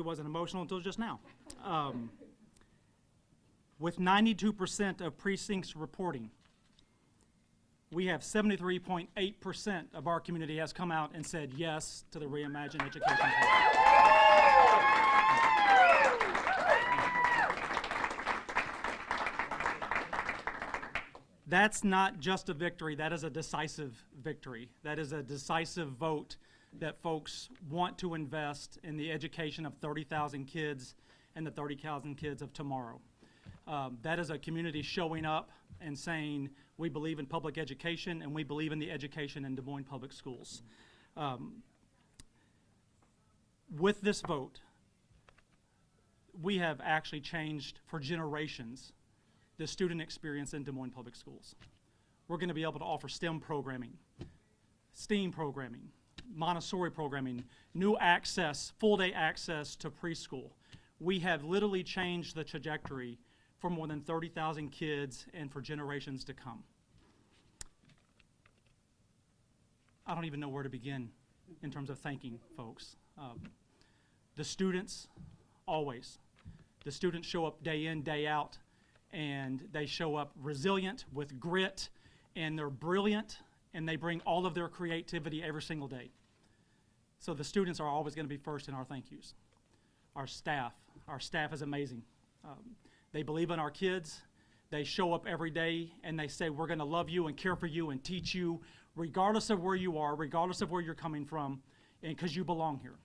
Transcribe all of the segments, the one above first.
wasn't emotional until just now. With 92% of precincts reporting, we have 73.8% of our community has come out and said yes to the Reimagine Education plan. That's not just a victory, that is a decisive victory. That is a decisive vote that folks want to invest in the education of 30,000 kids and the 30,000 kids of tomorrow. That is a community showing up and saying, we believe in public education and we believe in the education in Des Moines Public Schools. With this vote, we have actually changed for generations the student experience in Des Moines Public Schools. We're going to be able to offer STEM programming, STEAM programming, Montessori programming, new access, full-day access to preschool. We have literally changed the trajectory for more than 30,000 kids and for generations to come. I don't even know where to begin in terms of thanking folks. The students, always. The students show up day in, day out, and they show up resilient with grit, and they're brilliant, and they bring all of their creativity every single day. So the students are always going to be first in our thank yous. Our staff is amazing. They believe in our kids. They show up every day and they say, we're going to love you and care for you and teach you regardless of where you are, regardless of where you're coming from, and because you belong here.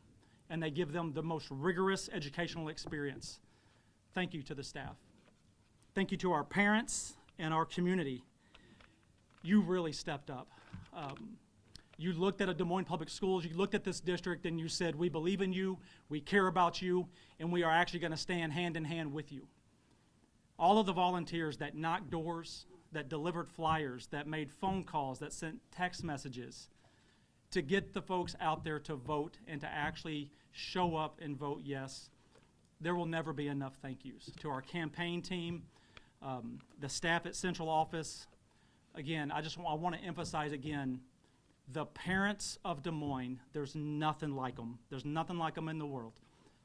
And they give them the most rigorous educational experience. Thank you to the staff. Thank you to our parents and our community. You really stepped up. You looked at a Des Moines Public Schools, you looked at this district and you said, we believe in you, we care about you, and we are actually going to stand hand in hand with you. All of the volunteers that knocked doors, that delivered flyers, that made phone calls, that sent text messages to get the folks out there to vote and to actually show up and vote yes. There will never be enough thank yous. To our campaign team, the staff at Central Office. Again, I want to emphasize again, the parents of Des Moines, there's nothing like them. There's nothing like them in the world.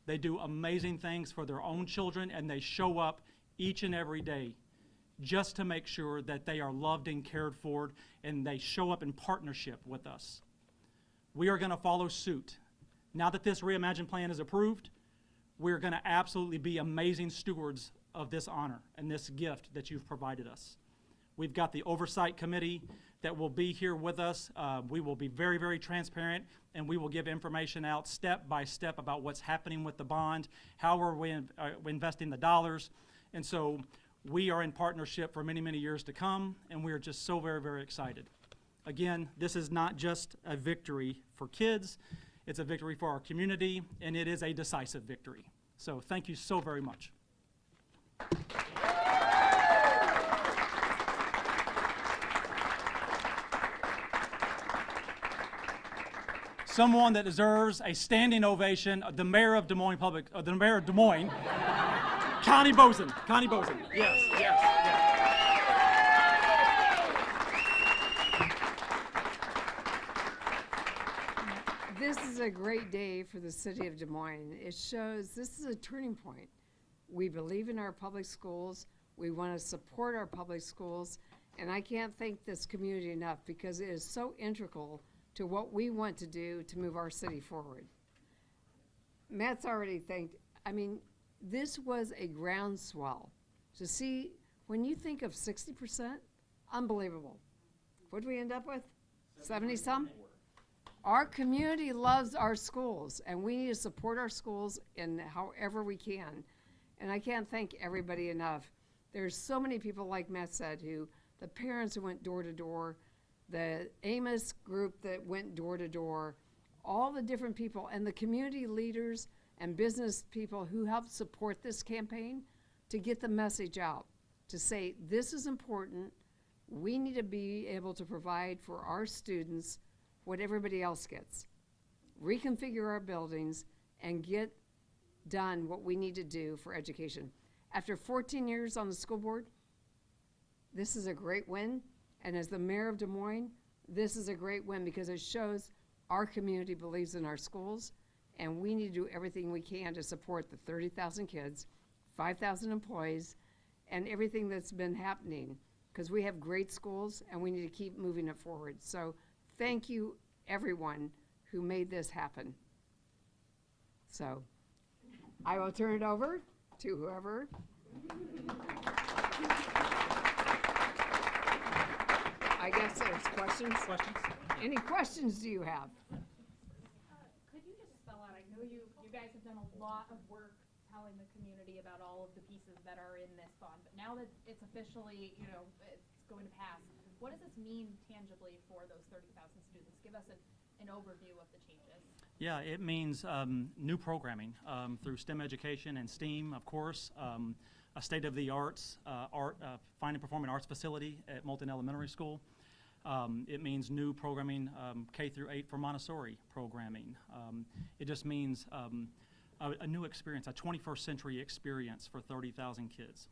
They do amazing things for their own children, and they show up each and every day just to make sure that they are loved and cared for, and they show up in partnership with us. We are going to follow suit. Now that this Reimagine plan is approved, we're going to absolutely be amazing stewards of this honor and this gift that you've provided us. We've got the oversight committee that will be here with us. We will be very, very transparent, and we will give information out step by step about what's happening with the bond, how are we investing the dollars. And so we are in partnership for many, many years to come, and we are just so very, very excited. Again, this is not just a victory for kids, it's a victory for our community, and it is a decisive victory. So thank you so very much. Someone that deserves a standing ovation, the mayor of Des Moines the mayor of Des Moines, Connie Boesen. Connie Boesen. Yes, yes, yes. This is a great day for the city of Des Moines. It shows this is a turning point. We believe in our public schools. We want to support our public schools. And I can't thank this community enough because it is so integral to what we want to do to move our city forward. Matt's already thanked, I mean, this was a groundswell. To see, when you think of 60%, unbelievable. What did we end up with? 70-some? Our community loves our schools, and we need to support our schools in however we can. And I can't thank everybody enough. There's so many people, like Matt said, the parents who went door to door, the Amos group that went door to door, all the different people, and the community leaders and business people who helped support this campaign to get the message out, to say this is important. We need to be able to provide for our students what everybody else gets. Reconfigure our buildings and get done what we need to do for education. After 14 years on the school board, this is a great win. And as the mayor of Des Moines, this is a great win because it shows our community believes in our schools And we need to do everything we can to support the 30,000 kids, 5,000 employees, and everything that's been happening. Because we have great schools and we need to keep moving it forward. So thank you, everyone who made this happen. So I will turn it over to whoever. I guess there's questions. Questions? Any questions do you have? Could you just spell out, I know you guys have done a lot of work telling the community about all of the pieces that are in this bond, but now that it's officially, it's going to pass, what does this mean tangibly for those 30,000 students? Give us an overview of the changes. Yeah, it means new programming through STEM education and STEAM, of course, a state-of-the-art fine and performing arts facility at Moulton Elementary School. It means new programming, K through 8 for Montessori programming. It just means a new experience, a 21st century experience for 30,000 kids.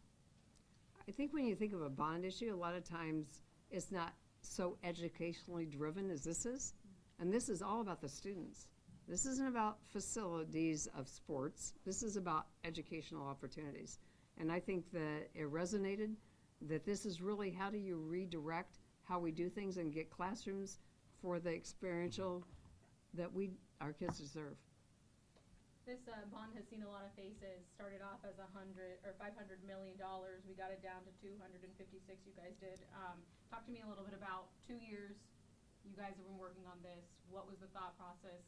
I think when you think of a bond issue, a lot of times it's not so educationally driven as this is. And this is all about the students. This isn't about facilities of sports. This is about educational opportunities. And I think that it resonated that this is really how do you redirect how we do things and get classrooms for the experiential that our kids deserve. This bond has seen a lot of faces. Started off as $500 million. We got it down to 256. You guys did. Talk to me a little bit about 2 years. You guys have been working on this. What was the thought process?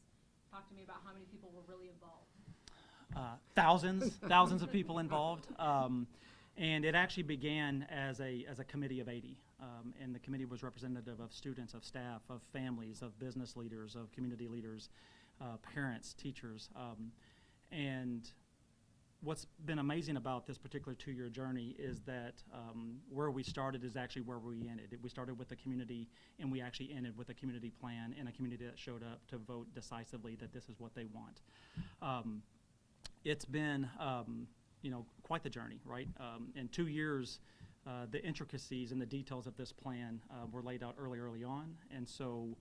Talk to me about how many people were really involved. Thousands of people involved. And it actually began as a committee of 80. And the committee was representative of students, of staff, of families, of business leaders, of community leaders, parents, teachers. And what's been amazing about this particular 2-year journey is that where we started is actually where we ended. We started with the community, and we actually ended with a community plan and a community that showed up to vote decisively that this is what they want. It's been, quite the journey, right? In 2 years, the intricacies and the details of this plan were laid out early on, and so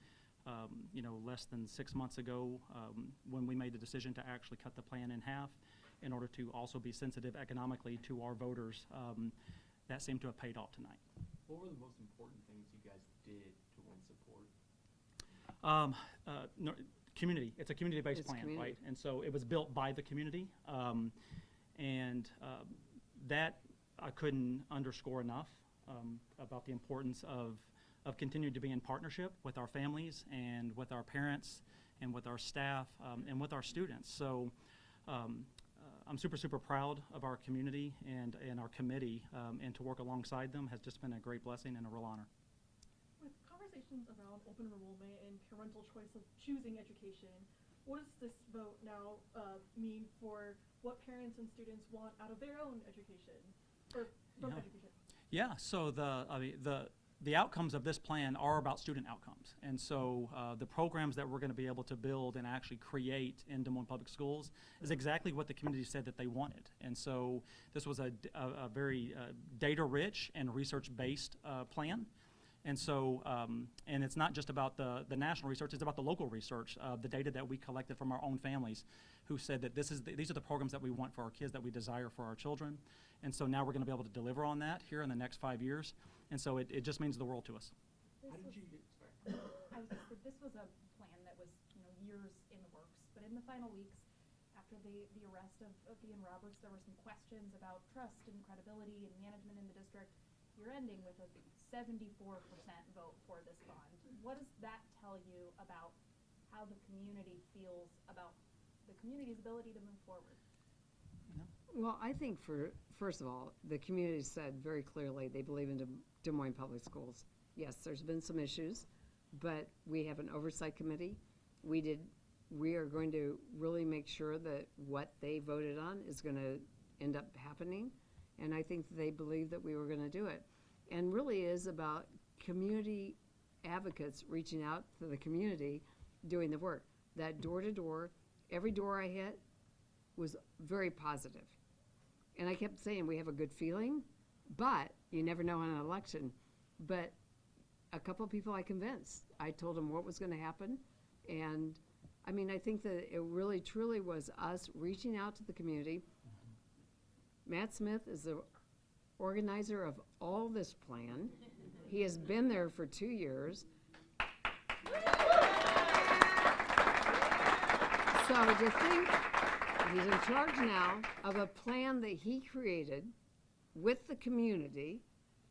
less than 6 months ago, when we made the decision to actually cut the plan in half in order to also be sensitive economically to our voters, that seemed to have paid off tonight. What were the most important things you guys did to win support? Community. It's a community-based It's plan, community. right? And so it was built by the community, and that I couldn't underscore enough about the importance of continuing to be in partnership with our families and with our parents and with our staff and with our students. So I'm super proud of our community and our committee, and to work alongside them has just been a great blessing and a real honor. With conversations around open enrollment and parental choice of choosing education, what does this vote now mean for what parents and students want out of their own education, or from education? Yeah, so the outcomes of this plan are about student outcomes. And so the programs that we're going to be able to build and actually create in Des Moines Public Schools is exactly what the community said that they wanted. And so this was a very data-rich and research-based plan. And so, and it's not just about the national research, it's about the local research, the data that we collected from our own families who said that these are the programs that we want for our kids, that we desire for our children. And so now we're going to be able to deliver on that here in the next 5 years. And so it just means the world to us. How did you get This was a plan that was years in the works, but in the final weeks, after the arrest of Ian Roberts, there were some questions about trust and credibility and management in the district. You're ending with a 74% vote for this bond. What does that tell you about how the community feels about the community's ability to move forward? Well, I think first of all, the community said very clearly they believe in Des Moines Public Schools. Yes, there's been some issues, but we have an oversight committee. We are going to really make sure that what they voted on is going to end up happening. And I think they believe that we were going to do it. And really is about community advocates reaching out to the community, doing the work. That door to door, every door I hit was very positive. And I kept saying we have a good feeling, but you never know in an election. But a couple of people I convinced. I told them what was going to happen, and I mean, I think that it really truly was us reaching out to the community. Matt Smith is the organizer of all this plan. He has been there for 2 years. So to think he's in charge now of a plan that he created with the community,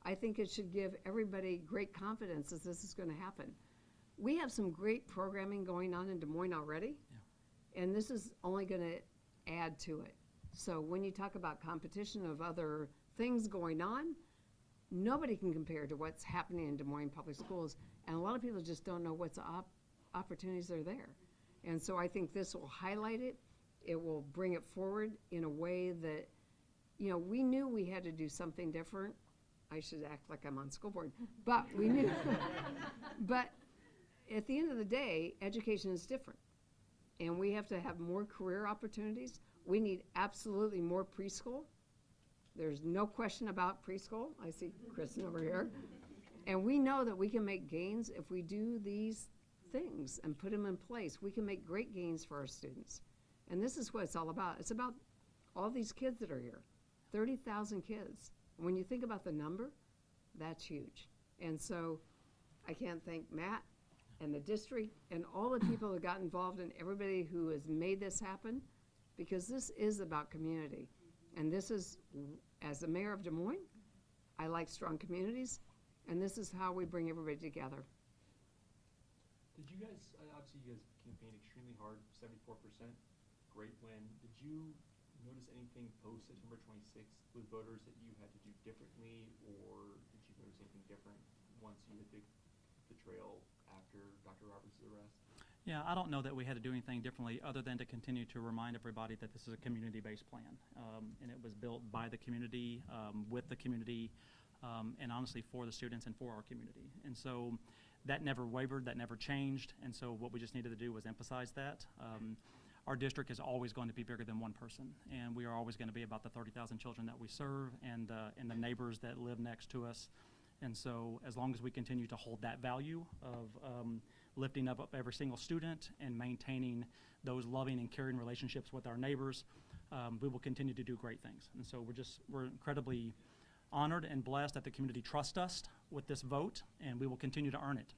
I think it should give everybody great confidence that this is going to happen. We have some great programming going on in Des Moines already, and this is only going to add to it. So when you talk about competition of other things going on, nobody can compare to what's happening in Des Moines Public Schools, and a lot of people just don't know what's opportunities are there. And so I think this will highlight it. It will bring it forward in a way that, you know, we knew we had to do something different. I should act like I'm on school board, but we knew. But at the end of the day, education is different. And we have to have more career opportunities. We need absolutely more preschool. There's no question about preschool. I see Kristen over here. And we know that we can make gains if we do these things and put them in place. We can make great gains for our students. And this is what it's all about. It's about all these kids that are here, 30,000 kids. When you think about the number, that's huge. And so I can't thank Matt and the district and all the people that got involved and everybody who has made this happen, because this is about community. And this is, as the mayor of Des Moines, I like strong communities, and this is how we bring everybody together. Did you guys, obviously you guys campaigned extremely hard, 74%, great win. Did you notice anything post-September 26th with voters that you had to do differently, or did you notice anything different once you hit the trail after Dr. Roberts' arrest? Yeah, I don't know that we had to do anything differently other than to continue to remind everybody that this is a community-based plan. And it was built by the community, with the community, and honestly for the students and for our community. And so that never wavered, that never changed. And so what we just needed to do was emphasize that. Our district is always going to be bigger than one person, and we are always going to be about the 30,000 children that we serve and the neighbors that live next to us. And so as long as we continue to hold that value of lifting up every single student and maintaining those loving and caring relationships with our neighbors, we will continue to do great things. And so we're incredibly honored and blessed that the community trusts us with this vote, and we will continue to earn it.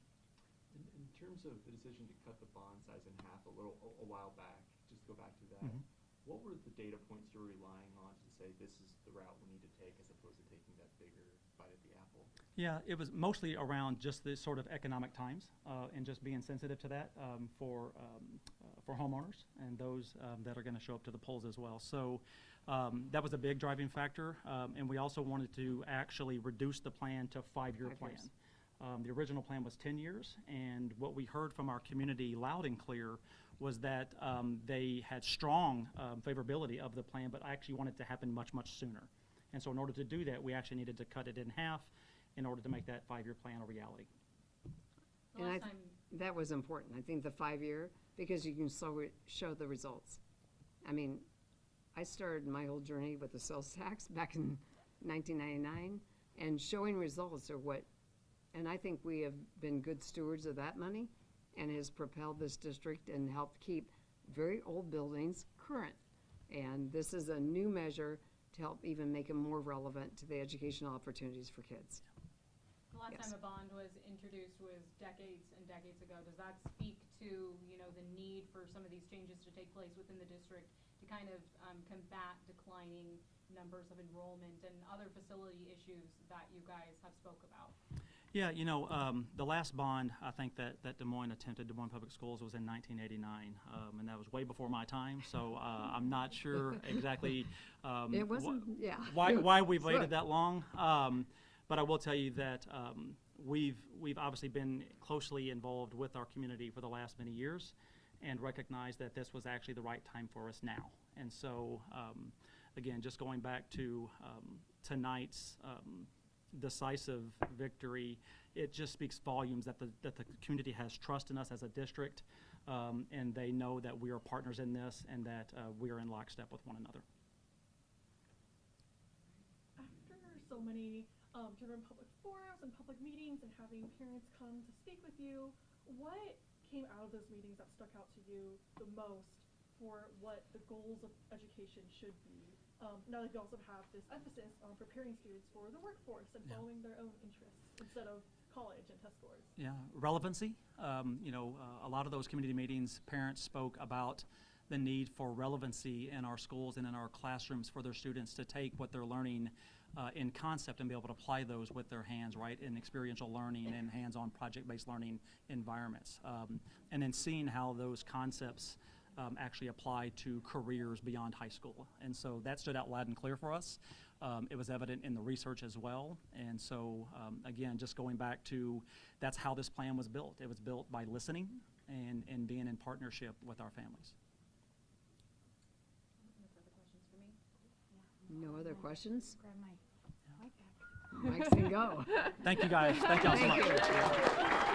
In terms of the decision to cut the bond size in half a while back, just to go back to that, what were the data points you were relying on to say this is the route we need to take as opposed to taking that bigger bite at the apple? Yeah, it was mostly around just the sort of economic times and just being sensitive to that for homeowners and those that are going to show up to the polls as well. So that was a big driving factor, and we also wanted to actually reduce the plan to a 5-year plan. The original plan was 10 years, and what we heard from our community loud and clear was that they had strong favorability of the plan, but actually wanted it to happen much, much sooner. And so in order to do that, we actually needed to cut it in half in order to make that 5-year plan a reality. And that was important. I think the 5-year, because you can show the results. I mean, I started my whole journey with the sales tax back in 1999, and showing results are what, and I think we have been good stewards of that money and has propelled this district and helped keep very old buildings current. And this is a new measure to help even make them more relevant to the educational opportunities for kids. The last time a bond was introduced was decades and decades ago. Does that speak to, you know, the need for some of these changes to take place within the district to kind of combat declining numbers of enrollment and other facility issues that you guys have spoke about? Yeah, you know, the last bond I think that Des Moines attempted, Des Moines Public Schools, was in 1989, and that was way before my time. So I'm not sure exactly It wasn't, yeah. why we've waited that long. But I will tell you that we've obviously been closely involved with our community for the last many years, and recognize that this was actually the right time for us now. And so, again, just going back to tonight's decisive victory, it just speaks volumes that the community has trust in us as a district, and they know that we are partners in this and that we are in lockstep with one another. After so many different public forums and public meetings and having parents come to speak with you, what came out of those meetings that stuck out to you the most for what the goals of education should be? Now that you also have this emphasis on preparing students for the workforce and following their own interests instead of college and test scores. Yeah, relevancy. A lot of those community meetings, parents spoke about the need for relevancy in our schools and in our classrooms for their students to take what they're learning in concept and be able to apply those with their hands, right, in experiential learning and hands-on project-based learning environments. And then seeing how those concepts actually apply to careers beyond high school. And so that stood out loud and clear for us. It was evident in the research as well. And so, again, just going back to that's how this plan was built. It was built by listening and being in partnership with our families. No further questions for me? No other questions? Grab my mic back. Mics can go. Thank you, guys. Thank y'all so Thank much. you.